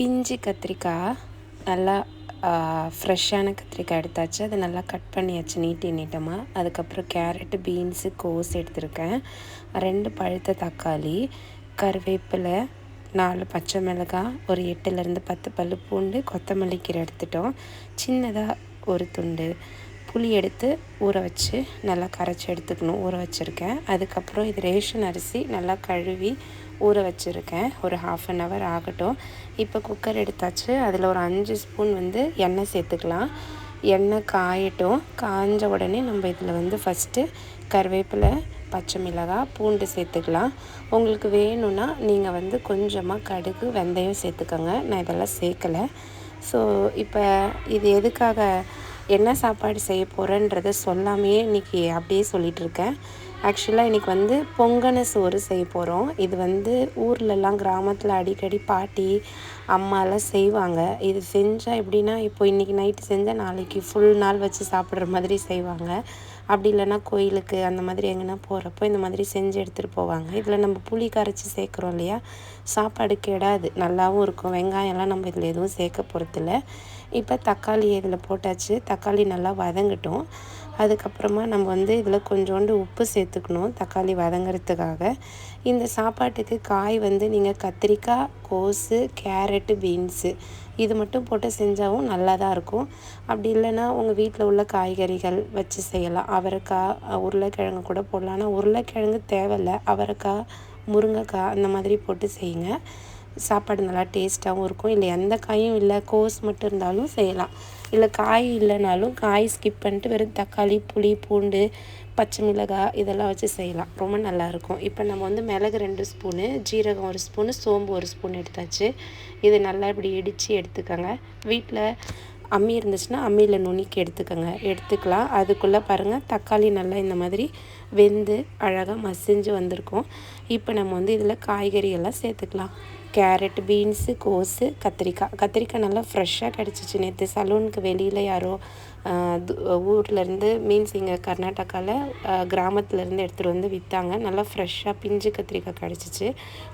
பிஞ்சு கத்திரிக்காய் நல்லா ஃப்ரெஷ்ஷான கத்திரிக்காய் எடுத்தாச்சு. அதை நல்லா கட் பண்ணியாச்சு நீட்டமாக. அதுக்கப்புறம் கேரட்டு, பீன்ஸு, கோஸ் எடுத்திருக்கேன். 2 பழுத்த தக்காளி, கருவேப்பிலை, 4 பச்சை மிளகாய், ஒரு 8லேருந்து 10 பல் பூண்டு, கொத்தமல்லி கீரை எடுத்துட்டோம். சின்னதாக ஒரு துண்டு புளி எடுத்து ஊற வச்சு நல்லா கரைச்சி எடுத்துக்கணும். ஊற வச்சுருக்கேன். அதுக்கப்புறம் இது ரேஷன் அரிசி நல்லா கழுவி ஊற வச்சுருக்கேன். ஒரு 1/2 அன் ஹவர் ஆகட்டும். இப்போ குக்கர் எடுத்தாச்சு. அதில் ஒரு 5 ஸ்பூன் எண்ணெய் சேர்த்துக்கலாம். எண்ணெய் காயட்டும். காய்ஞ்ச உடனே நம்ம இதில் ஃபஸ்ட்டு கருவேப்பிலை, பச்சை மிளகாய், பூண்டு சேர்த்துக்கலாம். உங்களுக்கு வேணும்னா நீங்கள் கொஞ்சமாக கடுகு, வெந்தயம் சேர்த்துக்கோங்க. நான் இதெல்லாம் சேர்க்கலை. ஸோ இப்போ இது எதுக்காக என்ன சாப்பாடு செய்ய போகிறேன்றதை சொல்லாமையே இன்றைக்கி அப்படியே சொல்லிகிட்ருக்கேன். ஆக்சுவலாக இன்றைக்கி பொங்கன சோறு செய்ய போகிறோம். இது ஊர்லெலாம் கிராமத்தில் அடிக்கடி பாட்டி, அம்மாலாம் செய்வாங்க. இது செஞ்சால் எப்படின்னா, இப்போ இன்றைக்கி நைட்டு செஞ்சால் நாளைக்கு ஃபுல் நாள் வச்சு சாப்பிட்ற மாதிரி செய்வாங்க. அப்படி இல்லைன்னா கோயிலுக்கு அந்த மாதிரி எங்கன்னா போகிறப்போ இந்த மாதிரி செஞ்சு எடுத்துகிட்டு போவாங்க. இதில் நம்ம புளி கரைச்சி சேர்க்குறோம் இல்லையா, சாப்பாடு கெடாது, நல்லாவும் இருக்கும். வெங்காயம்லாம் நம்ம இதில் எதுவும் சேர்க்க போகிறதில்ல. இப்போ தக்காளி இதில் போட்டாச்சு. தக்காளி நல்லா வதங்கட்டும். அதுக்கப்புறமா நம்ம இதில் கொஞ்சோண்டு உப்பு சேர்த்துக்கணும் தக்காளி வதங்கிறதுக்காக. இந்த சாப்பாட்டுக்கு காய் நீங்கள் கத்திரிக்காய், கோஸு, கேரட்டு, பீன்ஸு இது மட்டும் போட்டு செஞ்சாவும் நல்லா தான் இருக்கும். அப்படி இல்லைன்னா உங்கள் வீட்டில் உள்ள காய்கறிகள் வச்சு செய்யலாம். அவரைக்காய், உருளைக்கிழங்கு கூட போடலாம். ஆனால் உருளைக்கிழங்கு தேவையில்லை. அவரைக்காய், முருங்கைக்காய் அந்த மாதிரி போட்டு செய்யுங்க. சாப்பாடு நல்லா டேஸ்ட்டாகவும் இருக்கும். இல்லை எந்த காயும் இல்லை, கோஸ் மட்டும் இருந்தாலும் செய்யலாம். இல்லை காய் இல்லைனாலும் காய் ஸ்கிப் பண்ணிட்டு வெறும் தக்காளி, புளி, பூண்டு, பச்சை மிளகாய் இதெல்லாம் வச்சு செய்யலாம். ரொம்ப நல்லாயிருக்கும். இப்போ நம்ம மிளகு 2 ஸ்பூனு, ஜீரகம் 1 ஸ்பூனு, சோம்பு 1 ஸ்பூன் எடுத்தாச்சு. இது நல்லா இப்படி இடித்து எடுத்துக்கோங்க. வீட்டில் அம்மி இருந்துச்சுன்னா அம்மியில் நுணுக்கி எடுத்துக்கலாம். அதுக்குள்ளே பாருங்கள் தக்காளி நல்லா இந்த மாதிரி வெந்து அழகாக மசிஞ்சு வந்திருக்கும். இப்போ நம்ம இதில் காய்கறி எல்லாம் சேர்த்துக்கலாம். கேரட், பீன்ஸு, கோஸு, கத்திரிக்காய் நல்லா ஃப்ரெஷ்ஷாக கிடச்சிச்சு. நேற்று சலூனுக்கு வெளியில் யாரோ ஊர்லேருந்து மீன்ஸ் இங்கே கர்நாடகாவில் கிராமத்துலேருந்து எடுத்துகிட்டு விற்றாங்க. நல்லா ஃப்ரெஷ்ஷாக பிஞ்சு கத்திரிக்காய் கிடச்சிச்சு.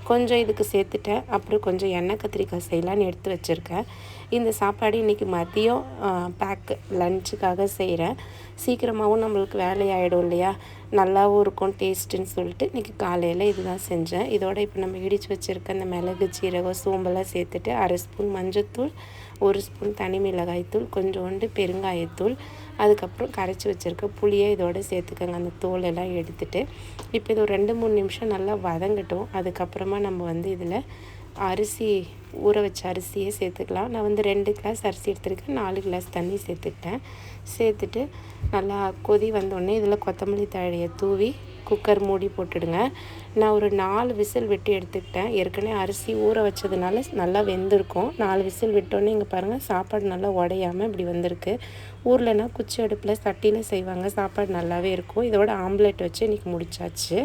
கொஞ்சம் இதுக்கு சேர்த்துட்டேன். அப்புறம் கொஞ்சம் எண்ணெய் கத்திரிக்காய் செய்யலான்னு எடுத்து வச்சுருக்கேன். இந்த சாப்பாடு இன்றைக்கி மதியம் லஞ்சுக்காக செய்கிறேன். சீக்கிரமாகவும் நம்மளுக்கு வேலையாகிடும் இல்லையா, நல்லாவும் இருக்கும் டேஸ்ட்டுன்னு சொல்லிட்டு இன்றைக்கி காலையில் இதுதான் செஞ்சேன். இதோட இப்போ நம்ம இடித்து வச்சுருக்க அந்த மிளகு, ஜீரகம், சோம்பெல்லாம் சேர்த்துட்டு 1/2 ஸ்பூன் மஞ்சள்தூள், 1 ஸ்பூன் தனி மிளகாய்த்தூள், கொஞ்சோண்டு பெருங்காயத்தூள், அதுக்கப்புறம் கரைச்சி வச்சுருக்க புளியை இதோட சேர்த்துக்கோங்க. அந்த தோலெல்லாம் எடுத்துகிட்டு இப்போ இது ஒரு 2-3 நிமிஷம் நல்லா வதங்கட்டும். அதுக்கப்புறமா நம்ம இதில் அரிசி ஊற வச்ச அரிசியே சேர்த்துக்கலாம். நான் 2 கிளாஸ் அரிசி எடுத்துருக்கேன். 4 கிளாஸ் தண்ணி சேர்த்துட்டு நல்லா கொதி வந்தோடனே இதில் கொத்தமல்லி தழையை தூவி குக்கர் மூடி போட்டுடுங்க. நான் ஒரு 4 விசில் விட்டு எடுத்துக்கிட்டேன். ஏற்கனவே அரிசி ஊற வச்சதுனால நல்லா வெந்திருக்கும். 4 விசில் விட்டோன்னே இங்கே பாருங்கள் சாப்பாடு நல்லா உடையாமல் இப்படி வந்திருக்கு. ஊர்லனா குச்சி அடுப்பில் சட்டியில் செய்வாங்க. சாப்பாடு நல்லாவே இருக்கும். இதோட ஆம்லேட் வச்சு இன்றைக்கி முடிச்சாச்சு.